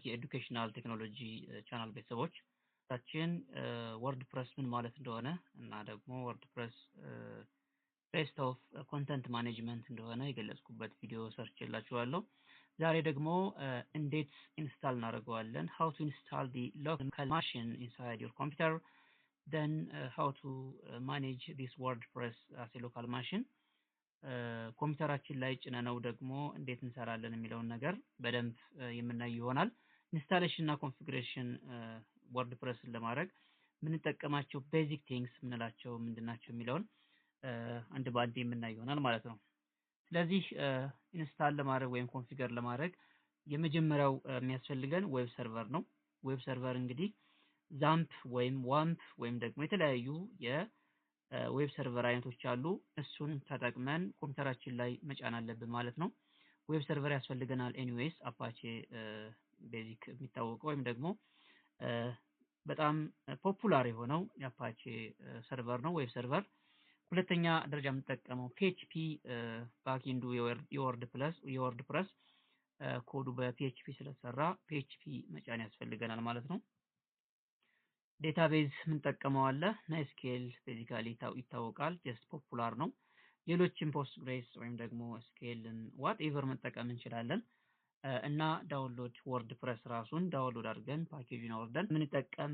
የኤዱኬሽናል ቴክኖሎጂ ቻናል ቤተሰቦች ታችን ወርድፕረስ ምን ማለት እንደሆነ እና ደግሞ ወርድፕረስ ሬስት ኦፍ ኮንተንት ማኔጅመንት እንደሆነ የገለጽኩበት ቪዲዮ ሰርችላችኋለሁ። ዛሬ ደግሞ እንዴት ኢንስታል እናደርገዋለን how to install the local machine inside your computer, then how to manage this WordPress as a local machine, ኮምፒውተራችን ላይ ጭነነው ደግሞ እንዴት እንሰራለን የሚለውን ነገር በደንብ የምናይ ይሆናል። ኢንስታሌሽን እና ኮንፊግሬሽን ወርድፕረስን ለማድረግ የምንጠቀማቸው ቤዚክ ቲንግስ ምንላቸው ምንድናቸው የሚለውን አንድ ባንድ የምናይ ይሆናል ማለት ነው። ስለዚህ ኢንስታል ለማድረግ ወይም ኮንፊገር ለማድረግ የመጀመሪያው የሚያስፈልገን ዌብ ሰርቨር ነው። ዌብ ሰርቨር እንግዲህ ዛምፕ ወይም ዋምፕ ወይም ደግሞ የተለያዩ ዌብ ሰርቨር አይነቶች አሉ። እሱን ተጠቅመን ኮምፒውተራችን ላይ መጫን አለብን ማለት ነው። ዌብ ሰርቨር ያስፈልገናል። ኤኒዌይስ አፓቼ ቤዚክ የሚታወቀው ወይም ደግሞ በጣም ፖፑላር የሆነው የአፓቼ ሰርቨር ነው ዌብ ሰርቨር። ሁለተኛ ደረጃ የምንጠቀመው PHP ባክኤንዱ የወርድፕረስ ኮዱ በPHP ስለተሰራ PHP መጫን ያስፈልገናል ማለት ነው። ዴታቤዝ የምንጠቀመው አለ MySQL ቤዚካሊ ይታወቃል፣ ጀስት ፖፑላር ነው። ሌሎችም ፖስትግሬስ ወይም ደግሞ SQLን ዋትኤቨር መጠቀም እንችላለን። እና ዳውንሎድ ወርድፕረስ ራሱን ዳውንሎድ አድርገን ፓኬጁን አውርደን ምንጠቀም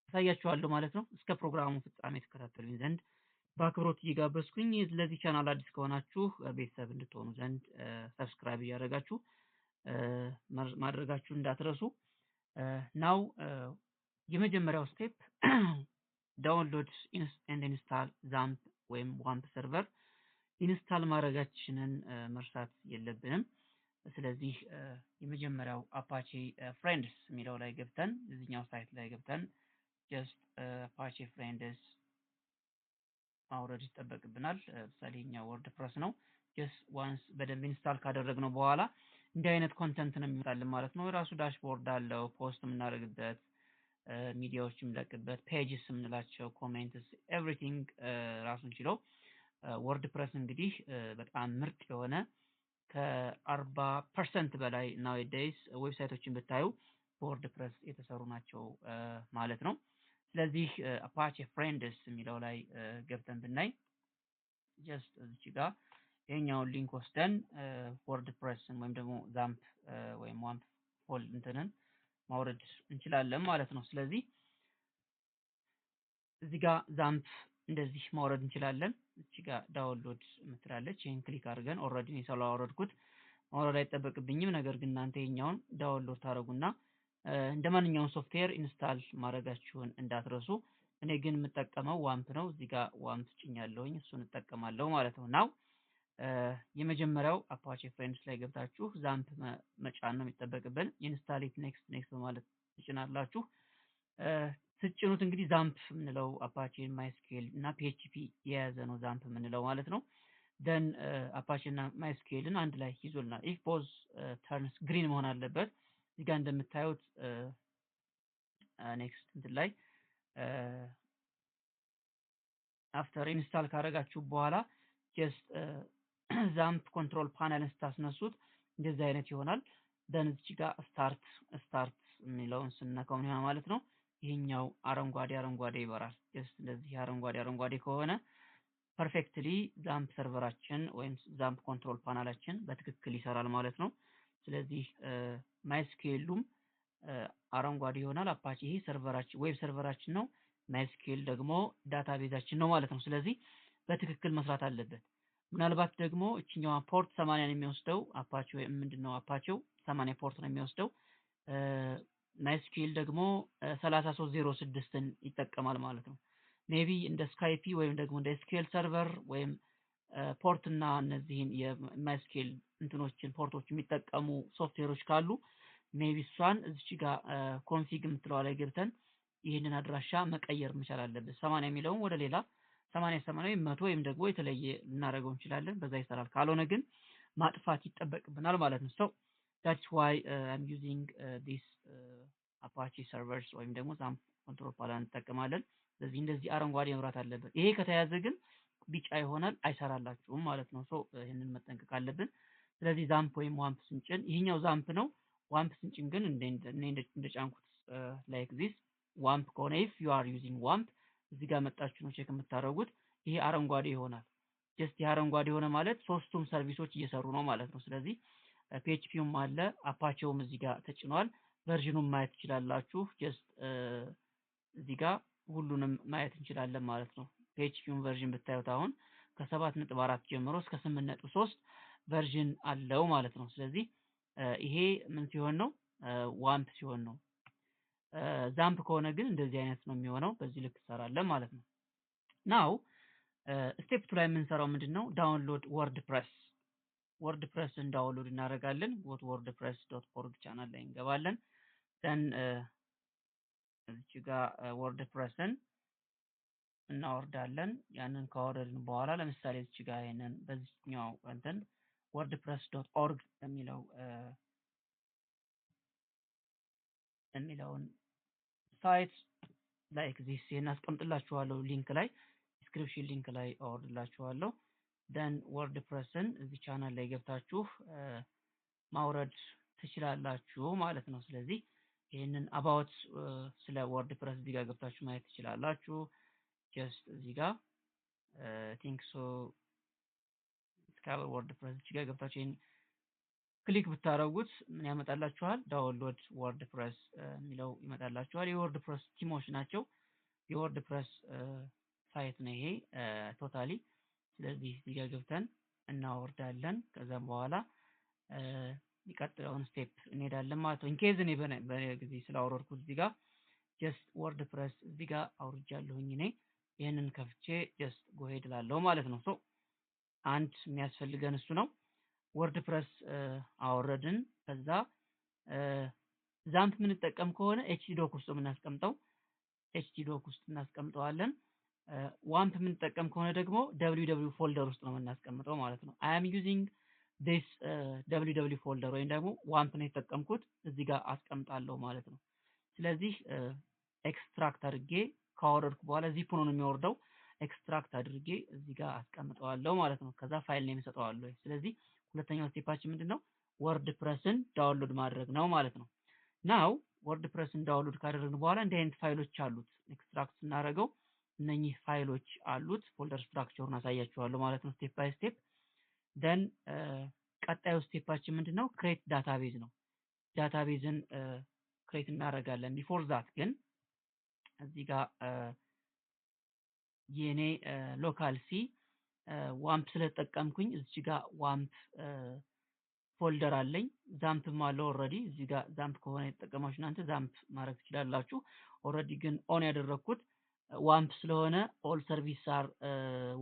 አሳያችኋለሁ ማለት ነው። እስከ ፕሮግራሙ ፍጻሜ ተከታተሉኝ ዘንድ በአክብሮት እየጋበዝኩኝ፣ ለዚህ ቻናል አዲስ ከሆናችሁ ቤተሰብ እንድትሆኑ ዘንድ ሰብስክራይብ እያደረጋችሁ ማድረጋችሁ እንዳትረሱ። ናው የመጀመሪያው ስቴፕ ዳውንሎድ ኤንድ ኢንስታል ዛምፕ ወይም ዋምፕ ሰርቨር። ኢንስታል ማድረጋችንን መርሳት የለብንም። ስለዚህ የመጀመሪያው አፓቼ ፍሬንድስ የሚለው ላይ ገብተን እዚህኛው ሳይት ላይ ገብተን ጀስት አፓቼ ፍሬንድስ ማውረድ ይጠበቅብናል። ለምሳሌ እኛ ወርድፕረስ ነው። ጀስት ዋንስ በደንብ ኢንስታል ካደረግነው በኋላ እንዲህ አይነት ኮንተንት ነው የሚመጣልን ማለት ነው። የራሱ ዳሽቦርድ አለው፣ ፖስት የምናደርግበት፣ ሚዲያዎች የምንለቅበት፣ ፔጅስ የምንላቸው፣ ኮሜንትስ፣ ኤቭሪቲንግ ራሱን ችሎ ወርድፕረስ እንግዲህ በጣም ምርጥ የሆነ ከ40% በላይ ናውዴይስ ዌብሳይቶችን ብታዩ በወርድፕረስ የተሰሩ ናቸው ማለት ነው። ስለዚህ አፓቼ ፍሬንድስ የሚለው ላይ ገብተን ብናይ ጀስት እዚህ ጋር ይሄኛውን ሊንክ ወስደን ወርድፕረስን ወይም ደግሞ ዛምፕ ወይም ዋምፕ ፎል እንትንን ማውረድ እንችላለን ማለት ነው። ስለዚህ እዚህ ጋር ዛምፕ እንደዚህ ማውረድ እንችላለን። እዚህ ጋር ዳውንሎድ ምትላለች፣ ይሄን ክሊክ አድርገን ኦልሬዲ ነው ስላወረድኩት ማውረድ አይጠበቅብኝም። ነገር ግን እናንተ ይሄኛውን ዳውንሎድ ታደርጉና እንደማንኛውም ሶፍትዌር ኢንስታል ማድረጋችሁን እንዳትረሱ። እኔ ግን የምጠቀመው ዋምፕ ነው። እዚህ ጋር ዋምፕ ጭኛለሁኝ፣ እሱን እጠቀማለሁ ማለት ነው። ናው የመጀመሪያው አፓቼ ፍሬንድስ ላይ ገብታችሁ ዛምፕ መጫን ነው የሚጠበቅብን። ኢንስታሌት ኔክስት በማለት ትጭናላችሁ። ስትጭኑት እንግዲህ ዛምፕ የምንለው አፓቼን ማይስኩኤል እና PHP የያዘ ነው ዛምፕ የምንለው ማለት ነው። ደን አፓቼ እና ማይስኩኤልን አንድ ላይ ይዞልናል። ኢፍ ፖዝ ተርንስ ግሪን መሆን አለበት። እዚህ ጋር እንደምታዩት ኔክስት እንትን ላይ አፍተር ኢንስታል ካደረጋችሁ በኋላ ጀስት ዛምፕ ኮንትሮል ፓነልን ስታስነሱት እንደዚህ አይነት ይሆናል። ደን እዚህ ጋር ስታርት የሚለውን ስንነካው ምን ይሆናል ማለት ነው። ይሄኛው አረንጓዴ ይበራል። ጀስት እንደዚህ አረንጓዴ ከሆነ ፐርፌክትሊ ዛምፕ ሰርቨራችን ወይም ዛምፕ ኮንትሮል ፓናላችን በትክክል ይሰራል ማለት ነው። ስለዚህ ማይስኩኤሉም አረንጓዴ ይሆናል። አፓቼ ይሄ ሰርቨራችን ዌብ ሰርቨራችን ነው፣ ማይስኩኤል ደግሞ ዳታቤዛችን ነው ማለት ነው። ስለዚህ በትክክል መስራት አለበት። ምናልባት ደግሞ እቺኛዋ ፖርት 80 የሚወስደው አፓቼ ምንድነው አፓቼው 80 ፖርት ነው የሚወስደው። ማይስኩኤል ደግሞ 3306ን ይጠቀማል ማለት ነው። ሜቢ እንደ ስካይፒ ወይም ደግሞ እንደ SQL ሰርቨር ወይም ፖርት እና እነዚህን የማይስኩኤል እንትኖችን ፖርቶች የሚጠቀሙ ሶፍትዌሮች ካሉ ሜቢ እሷን እዚህ ጋር ኮንፊግ የምትለው ላይ ገብተን ይሄንን አድራሻ መቀየር መቻል አለበት። 80 የሚለውን ወደ ሌላ 80 ወይም 100 ወይም ደግሞ የተለየ ልናደርገው እንችላለን። በዛ ይሰራል። ካልሆነ ግን ማጥፋት ይጠበቅብናል ማለት ነው። So that's why I'm using this Apache servers ወይም ደግሞ ዛምፕ ኮንትሮል ፓናል እንጠቀማለን። ስለዚህ እንደዚህ አረንጓዴ መብራት አለበት። ይሄ ከተያዘ ግን ቢጫ ይሆናል፣ አይሰራላችሁም ማለት ነው። ይሄንን መጠንቀቅ አለብን። ስለዚህ ዛምፕ ወይም ዋምፕ ስንጭን ይሄኛው ዛምፕ ነው፣ ዋምፕ ስንጭን ግን እንደጫንኩት like this ዋምፕ ከሆነ if you are using ዋምፕ እዚህ ጋር መጣችሁ ነው ቼክ የምታደርጉት ይሄ አረንጓዴ ይሆናል ጀስት የአረንጓዴ ሆነ ማለት ሶስቱም ሰርቪሶች እየሰሩ ነው ማለት ነው ስለዚህ PHPውም አለ አፓቼውም እዚህ ጋር ተጭኗል ቨርዥኑን ማየት ትችላላችሁ ጀስት እዚህ ጋር ሁሉንም ማየት እንችላለን ማለት ነው PHPውን ቨርዥን ብታዩት አሁን ከ7.4 ጀምሮ እስከ 8.3 ቨርዥን አለው ማለት ነው ስለዚህ ይሄ ምን ሲሆን ነው ዋምፕ ሲሆን ነው ዛምፕ ከሆነ ግን እንደዚህ አይነት ነው የሚሆነው በዚህ ልክ ሰራለን ማለት ነው ናው ስቴፕ 2 ላይ የምንሰራው ምንድነው ዳውንሎድ ወርድፕሬስን ዳውንሎድ እናደርጋለን wordpress.org ቻናል ላይ እንገባለን then እዚህ ጋር ወርድፕሬስን እናወርዳለን ያንን ካወረድን በኋላ ለምሳሌ እዚህ ጋር ይሄንን በዚህኛው እንትን wordpress.org የሚለውን ሳይት ላይክ ዚስ እናስቀምጥላችኋለሁ ሊንክ ላይ ዲስክሪፕሽን ሊንክ ላይ አወርድላችኋለሁ then wordpressን እዚህ ቻናል ላይ ገብታችሁ ማውረድ ትችላላችሁ ማለት ነው ስለዚህ ይሄንን about ስለ wordpress እዚህ ጋር ገብታችሁ ማየት ትችላላችሁ just እዚህ ጋር think so discover wordpress እዚህ ጋር ገብታችሁ ክሊክ ብታረጉት ምን ያመጣላችኋል ዳውንሎድ ወርድፕሬስ የሚለው ይመጣላችኋል የወርድፕሬስ ቲሞች ናቸው የወርድፕሬስ ሳይት ነው ይሄ ቶታሊ ስለዚህ እዚህ ጋር ገብተን እናወርዳለን ከዛም በኋላ የሚቀጥለውን ስቴፕ እንሄዳለን ማለት ነው ኢንኬዝ እኔ በጊዜ ስላወረድኩት እዚህ ጋር ጀስት ወርድፕሬስ እዚህ ጋር አውርጃለሁኝ እኔ ይሄንን ከፍቼ ጀስት ጎ ሄድ ላለው ማለት ነው ሶ አንድ የሚያስፈልገን እሱ ነው ወርድፕሬስ አወረድን ከዛ ዛምፕ ምን ተጠቀም ከሆነ htdoc ውስጥ የምናስቀምጠው htdoc ውስጥ እናስቀምጠዋለን ዋምፕ ምን ተጠቀም ከሆነ ደግሞ www ፎልደር ውስጥ ነው የምናስቀምጠው ማለት ነው I am using this www ፎልደር ወይም ደግሞ ዋምፕ ነው የተጠቀምኩት እዚህ ጋር አስቀምጣለሁ ማለት ነው ስለዚህ ኤክስትራክት አድርጌ ካወረድኩ በኋላ ዚፕ ነው የሚወርደው ኤክስትራክት አድርጌ እዚህ ጋር አስቀምጠዋለሁ ማለት ነው ከዛ ፋይል ኔም ሰጠዋለሁ ስለዚህ ሁለተኛው ስቴፓችን ምንድነው ወርድፕሬስን ዳውንሎድ ማድረግ ነው ማለት ነው ናው ወርድፕሬስን ዳውንሎድ ካደረግን በኋላ እንደ አይነት ፋይሎች አሉት ኤክስትራክት ስናደርገው እነኚህ ፋይሎች አሉት ፎልደር ስትራክቸሩን አሳያችኋለሁ ማለት ነው ስቴፕ ባይ ስቴፕ then ቀጣዩ ስቴፓችን ምንድነው ክሬት ዳታቤዝ ነው ዳታቤዝን ክሬት እናደርጋለን ቢፎር ዛት ግን እዚህ ጋር የኔ ሎካል ሲ ዋምፕ ስለተጠቀምኩኝ እዚህ ጋር ዋምፕ ፎልደር አለኝ ዛምፕም አለ ኦሬዲ እዚህ ጋር ዛምፕ ከሆነ የተጠቀማችሁ እናንተ ዛምፕ ማድረግ ትችላላችሁ ኦሬዲ ግን ኦን ያደረኩት ዋምፕ ስለሆነ ኦል ሰርቪስ አር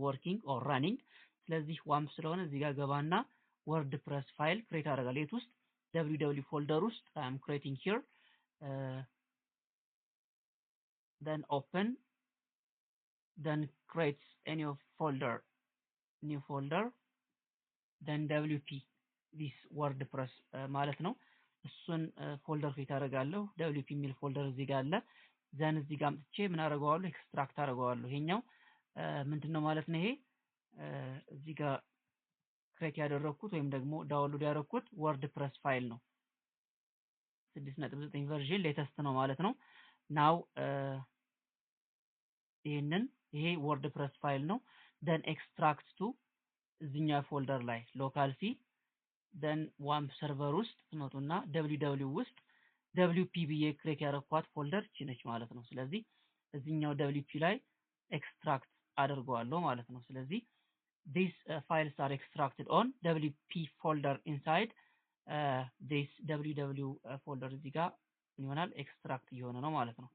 ወርኪንግ ኦር ራኒንግ ስለዚህ ዋምፕ ስለሆነ እዚህ ጋር ገባና ወርድፕሬስ ፋይል ክሬት አደርጋለሁ የት ውስጥ www ፎልደር ውስጥ I am creating here then open then create any of folder new folder then wp this wordpress ማለት ነው እሱን ፎልደር ክሬት አደርጋለሁ wp የሚል ፎልደር እዚህ ጋር አለ ዘን እዚህ ጋር አምጥቼ ምን አደርገዋለሁ ኤክስትራክት አደርገዋለሁ ይሄኛው ምንድነው ማለት ነው ይሄ እዚህ ጋር ክሬት ያደረኩት ወይም ደግሞ ዳውንሎድ ያደረኩት ወርድፕሬስ ፋይል ነው 6.9 ቨርዥን ሌተስት ነው ማለት ነው ናው ይሄ ወርድፕሬስ ፋይል ነው then extract to እዚህኛው ፎልደር ላይ ሎካል ሲ then ዋምፕ ሰርቨር ውስጥ ትመጡና www ውስጥ wp ብዬ ክሬት ያደረኳት ፎልደር ነች ማለት ነው ስለዚህ እዚህኛው wp ላይ ኤክስትራክት አድርገዋለሁ ማለት ነው ስለዚህ these files are extracted on wp folder inside this www folder እዚህ ጋር ይሆናል ኤክስትራክት እየሆነ ነው ማለት ነው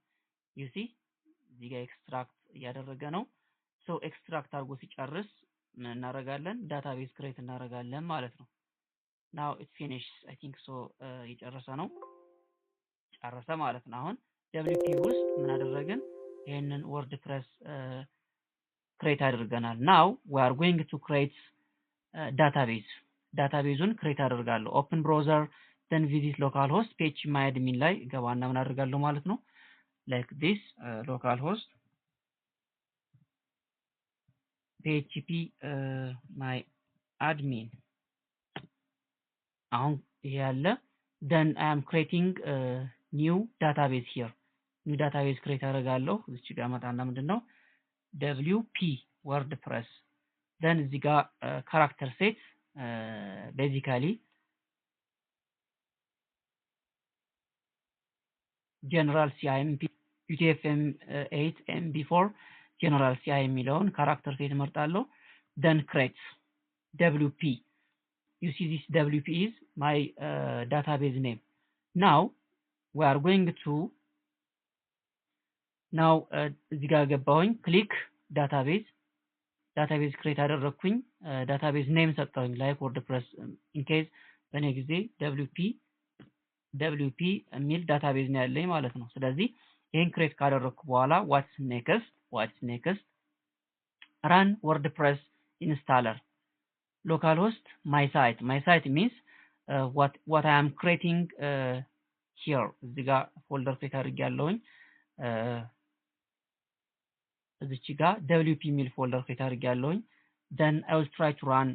you see እዚህ ጋር ኤክስትራክት እያደረገ ነው ሶ ኤክስትራክት አድርጎ ሲጨርስ ምን እናደርጋለን ዳታቤዝ ክሬት እናደርጋለን ማለት ነው now it finished I think so እየጨረሰ ነው ጨረሰ ማለት ነው አሁን wp ውስጥ ምን አደረግን ይሄንን ወርድፕሬስ ክሬት አድርገናል now we are going to create ዳታቤዙን ክሬት አደርጋለሁ open browser then visit localhost phpMyAdmin ላይ ገባና ምን አደርጋለሁ ማለት ነው like this localhost phpMyAdmin አሁን ይሄ ያለ then I am creating a new database here. new database create አደርጋለሁ። እዚች ጋር መጣና ምንድነው wp wordpress then እዚህ ጋር character set basically general CIMP UTF-8 MB4 general CI የሚለውን character set እመርጣለሁ then create wp. you see this wp is my database name. now we are going to now እዚህ ጋር ገባሁኝ click database create አደረኩኝ database name ሰጠሁኝ like wordpress in case በእኔ ጊዜ wp የሚል database ነው ያለኝ ማለት ነው። ስለዚህ ይሄን create ካደረኩ በኋላ what's next run wordpress installer localhost my site means what I am creating here. እዚህ ጋር folder create አድርጌያለሁኝ እዚች ጋር wp የሚል folder create አድርጌያለሁኝ then I will try to run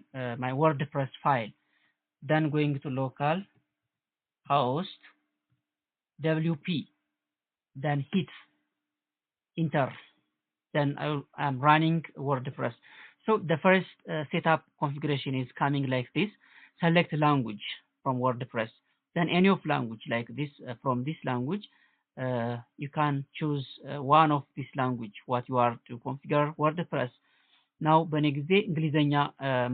my wordpress file then going to local host wp then hit enter then I am running wordpress. So the first setup configuration is coming like this. Select language from wordpress then any of language like this from this language you can choose one of this language what you are to configure wordpress. now በኔ ጊዜ እንግሊዘኛ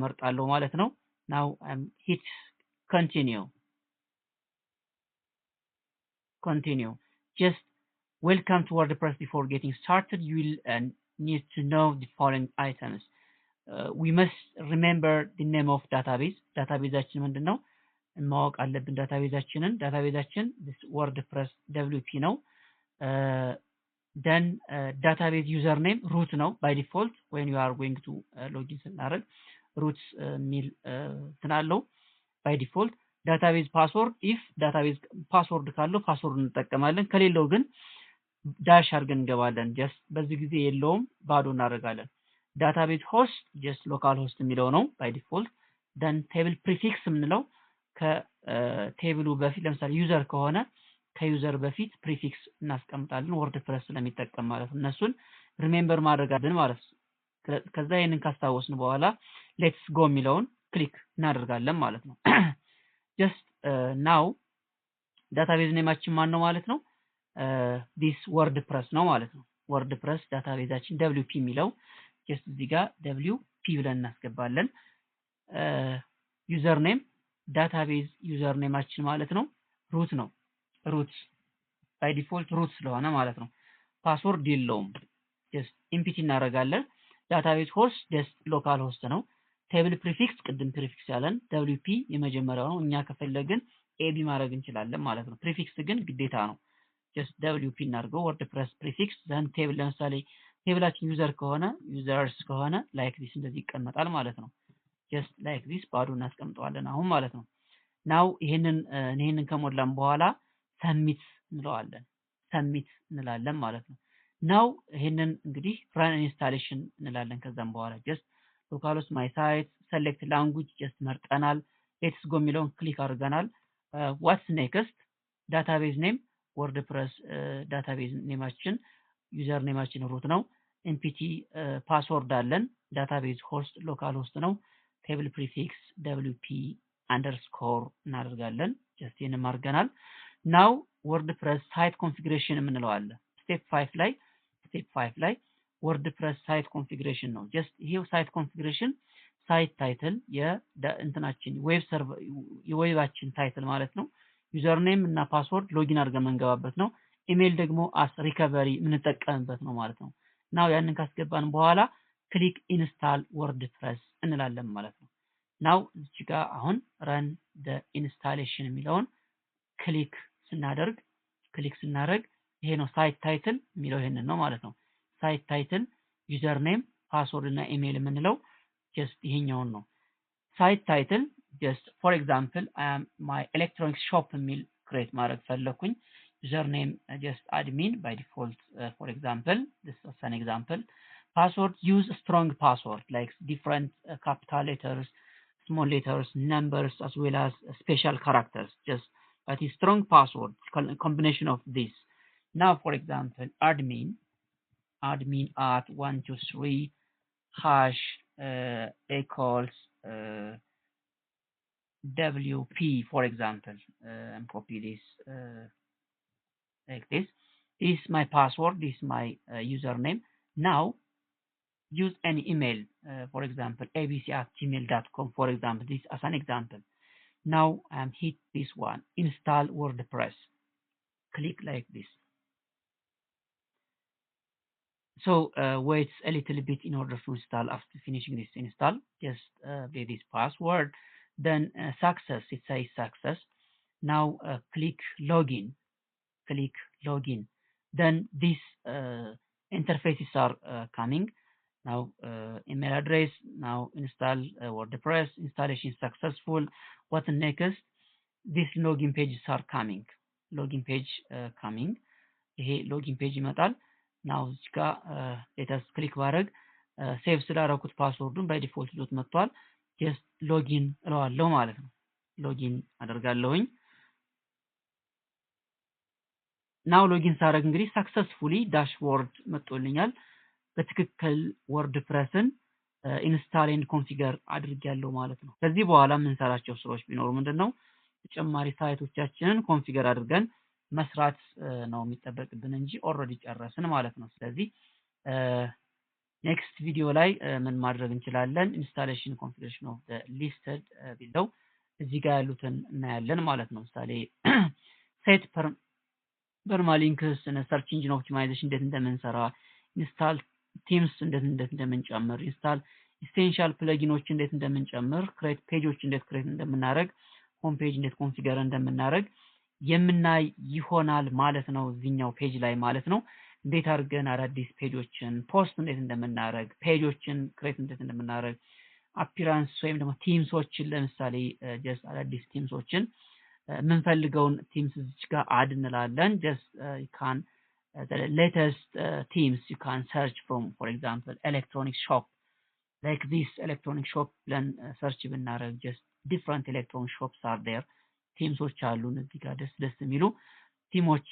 መርጣለሁ ማለት ነው። now hit continue just welcome to wordpress. Before getting started you will need to know the following items. we must remember the name of databaseአችን ምንድነው ማወቅ አለብን። ዳታቤዛችን this wordpress wp ነው። then database username root ነው by default when you are going to login ስናደርግ root ሚል ትናለው by default database password if database password ካለው password እንጠቀማለን ከሌለው ግን ዳሽ አድርገን እንገባለን። just በዚህ ጊዜ የለውም ባዶ እናደርጋለን። database host just local host የሚለው ነው by default then table prefix የምንለው ከቴብሉ በፊት ለምሳሌ ዩዘር ከሆነ ከዩዘር በፊት ፕሪፊክስ እናስቀምጣለን ወርድፕረስ ስለሚጠቀም ማለት ነው። እነሱን ሪሜምበር ማድረግ አለብን ማለት ነው። ከዛ ይሄንን ካስታወስን በኋላ ሌትስ ጎ የሚለውን ክሊክ እናደርጋለን ማለት ነው። just now ዳታቤዝ ኔማችን ማን ነው ማለት ነው this wordpress ነው ማለት ነው። wordpress ዳታቤዛችን wp የሚለው just እዚህ ጋር wp ብለን እናስገባለን። ዩዘር ኔም ዳታቤዝ ዩዘር ኔማችን ማለት ነው root ነው root by default root ስለሆነ ማለት ነው። ፓስወርድ የለውም just ኢምፒቲ እናደርጋለን። ዳታቤዝ ሆስት just local host ነው። ቴብል ፕሪፊክስ ቅድም ፕሪፊክስ ያለን wp የመጀመሪያው ነው። እኛ ከፈለግን ab ማድረግ እንችላለን ማለት ነው። ፕሪፊክስ ግን ግዴታ ነው። just wp እናድርገው wordpress ፕሪፊክስ then ቴብል ለምሳሌ ቴብላችን ዩዘር ከሆነ ዩዘርስ ከሆነ like this እንደዚህ ይቀመጣል ማለት ነው። just like this ባዶ እናስቀምጠዋለን አሁን ማለት ነው። now ይሄንን ከሞላን በኋላ ሰሚት እንላለን ማለት ነው። now ይሄንን እንግዲህ run installation እንላለን። ከዛም በኋላ just localhost my site select language just መርጠናል። let's go የሚለውን ክሊክ አድርገናል። what's next database name wordpress database ኔማችን ዩዘር ኔማችን root ነው። npt ፓስወርድ አለን database host local host ነው። table prefix wp underscore እናደርጋለን just ይሄንን አድርገናል። now wordpress site configuration የምንለው አለ step 5 ላይ wordpress site configuration ነው። just ይሄው site configuration site title የእንትናችን ዌብ ሰርቨር የዌባችን ታይትል ማለት ነው። ዩዘር ኔም እና ፓስወርድ ሎጊን አድርገን መንገባበት ነው። ኢሜል ደግሞ as recovery የምንጠቀምበት ነው ማለት ነው። now ያንን ካስገባን በኋላ click install wordpress እንላለን ማለት ነው። now እዚህ ጋር አሁን run the installation የሚለውን ክሊክ ስናደርግ ይሄ ነው ሳይት ታይትል የሚለው ይሄንን ነው ማለት ነው። ሳይት ታይትል ዩዘር ኔም ፓስወርድ እና ኢሜል የምንለው just ይሄኛውን ነው። ሳይት ታይትል just for example I am my electronics shop የሚል ክሬት ማድረግ ፈለኩኝ። ዩዘር ኔም just admin by default for example this is an example. password use strong password like different capital letters small letters numbers as well as special characters just but a strong password combination of this. Now, for example, admin at 123 hash equals WP, for example, and copy this like this. This is my password. This is my username. Now use any email, for example, abc@gmail.com, for example, this as an example. Now hit this one, install WordPress. Click like this. So wait a little bit in order to install. After finishing this install, just give this password. Then success, it says success. Now click login. Click login. Then these interfaces are coming. Now email address. Now install WordPress. Installation successful. What next? These login pages are coming. Login page coming. ይሄ ሎጊን ፔጅ ይመጣል። ናው እዚህ ጋር ሌተስ ክሊክ ባረግ ሴቭ ስላደረኩት ፓስወርዱን ባይ ዲፎልት ይዞት መጥቷል። ጀስት ሎጊን እለዋለሁ ማለት ነው። ሎጊን አደርጋለሁኝ። ናው ሎጊን ሳደርግ እንግዲህ ሰክሰስፉሊ ዳሽቦርድ መጥቶልኛል። በትክክል ወርድፕረስን ኢንስታል ኤንድ ኮንፊገር አድርጌያለሁ ማለት ነው። ከዚህ በኋላ የምንሰራቸው ስራዎች ቢኖሩ ምንድነው ተጨማሪ ሳይቶቻችንን ኮንፊገር አድርገን መስራት ነው የሚጠበቅብን እንጂ ኦልሬዲ ጨረስን ማለት ነው። ስለዚህ ኔክስት ቪዲዮ ላይ ምን ማድረግ እንችላለን? ኢንስታሌሽን ኮንፊገሬሽን ኦፍ ዘ ሊስትድ ቢለው እዚህ ጋር ያሉትን እናያለን ማለት ነው። ምሳሌ ሴት ፐርማሊንክስ እና ሰርች ኢንጂን ኦፕቲማይዜሽን እንዴት እንደምንሰራ፣ ኢንስታል ቲምስ እንዴት እንደምንጨምር፣ ኢንስታል ኢሴንሻል ፕለጊኖች እንዴት እንደምንጨምር፣ ክሬት ፔጆች እንዴት ክሬት እንደምናደርግ፣ ሆም ፔጅ እንዴት ኮንፊገር እንደምናደርግ የምናይ ይሆናል ማለት ነው። እዚህኛው ፔጅ ላይ ማለት ነው። እንዴት አድርገን አዳዲስ ፔጆችን ፖስት እንዴት እንደምናደርግ፣ ፔጆችን ክሬት እንዴት እንደምናደርግ፣ አፒራንስ ወይም ደግሞ ቲምሶችን ለምሳሌ ጀስት አዳዲስ ቲምሶችን የምንፈልገውን ቲምስ እዚህ ጋር አድ እንላለን። ጀስት you can the latest themes you can search from, for example electronic shop like this electronic shop ብለን ሰርች ብናደርግ just different electronic shops are there. ቲምሶች አሉን እዚህ ጋር ደስ የሚሉ ቲሞች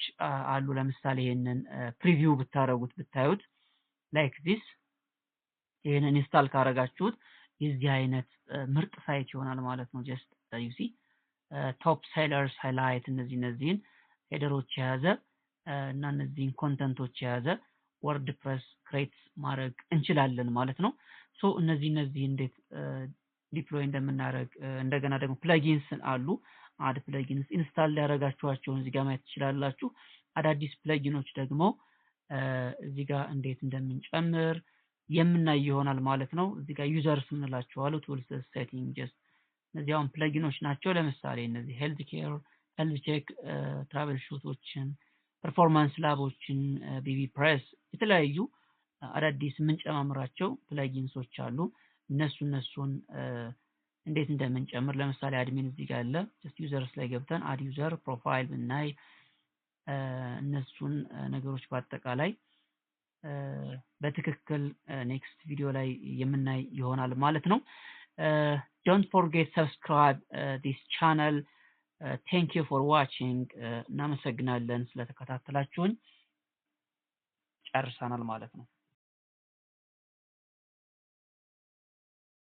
አሉ። ለምሳሌ ይሄንን ፕሪቪው ብታረጉት ብታዩት ላይክ ዲስ ይሄንን ኢንስታል ካረጋችሁት የዚህ አይነት ምርጥ ሳይት ይሆናል ማለት ነው። ጀስት ዩ ሲ ቶፕ ሴለርስ ሃይላይት እነዚህን ሄደሮች የያዘ እና እነዚህን ኮንተንቶች የያዘ ወርድፕረስ ክሬት ማድረግ እንችላለን ማለት ነው። ሶ እነዚህ እንዴት ዲፕሎይ እንደምናደርግ እንደገና ደግሞ ፕለጊንስ አሉ። አድ ፕለጊንስ ኢንስታል ያደረጋችኋቸውን እዚህ ጋር ማየት ትችላላችሁ። አዳዲስ ፕለጊኖች ደግሞ እዚህ ጋር እንዴት እንደምንጨምር የምናይ ይሆናል ማለት ነው። እዚህ ጋር ዩዘርስ እንላቸው አሉ። ቱልስ ሴቲንግ ጀስት እነዚህ አሁን ፕለጊኖች ናቸው። ለምሳሌ እነዚህ ሄልዝ ኬር፣ ሄልዝ ቼክ፣ ትራቨል ሹቶችን፣ ፐርፎርማንስ ላቦችን፣ ቢቢ ፕሬስ የተለያዩ አዳዲስ የምንጨማምራቸው ፕለጊንሶች አሉ። እነሱን እንዴት እንደምንጨምር ለምሳሌ አድሚን እዚህ ጋር አለ። ጀስት ዩዘርስ ላይ ገብተን አድ ዩዘር ፕሮፋይል ብናይ እነሱን ነገሮች በአጠቃላይ በትክክል ኔክስት ቪዲዮ ላይ የምናይ ይሆናል ማለት ነው። don't forget subscribe this channel. thank you for watching. እናመሰግናለን ስለተከታተላችሁን። ጨርሰናል ማለት ነው።